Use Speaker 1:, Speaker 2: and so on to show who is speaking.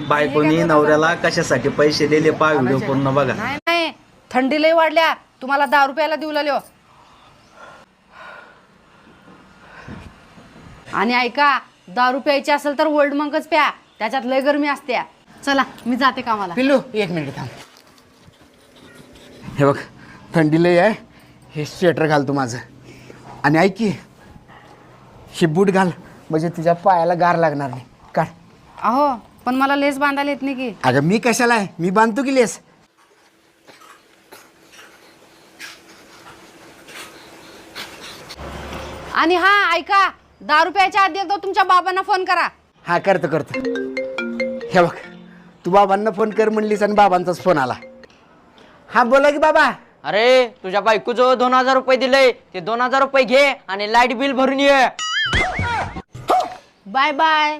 Speaker 1: बायकोनी नवऱ्याला कशासाठी पैसे दिले पहा व्हिडिओ पूर्ण बघा.
Speaker 2: नाही नाही, थंडी लई वाढल्या, तुम्हाला 10 रुपयाला देऊ लागलो. आणि ऐका, 10 रुपयाची असेल तर ओल्ड मंकच प्या, त्याच्यात लय गरमी असते. चला मी जाते कामाला.
Speaker 3: पिल्लू 1 मिनिट थांब. हे बघ थंडी लय आहे, हे स्वेटर घाल तू माझं. आणि ऐक की, हे बूट घाल म्हणजे तुझ्या पायाला गार लागणार नाही. काढ.
Speaker 2: अहो पण मला लेस बांधायला येत नाही की.
Speaker 3: अगं मी कशाला आहे, मी बांधतो की लेस.
Speaker 2: आणि हा ऐका, 10 रुपयाच्या आधी एकदा तुमच्या बाबांना फोन करा.
Speaker 3: हा करतो. हे बघ तू बाबांना फोन कर म्हणलीस आणि बाबांचाच फोन आला. हा बोला की बाबा.
Speaker 4: अरे तुझ्या बायकोजवळ 2000 रुपये दिले, ते 2000 रुपये घे आणि लाईट बिल भरून ये.
Speaker 2: Bye bye.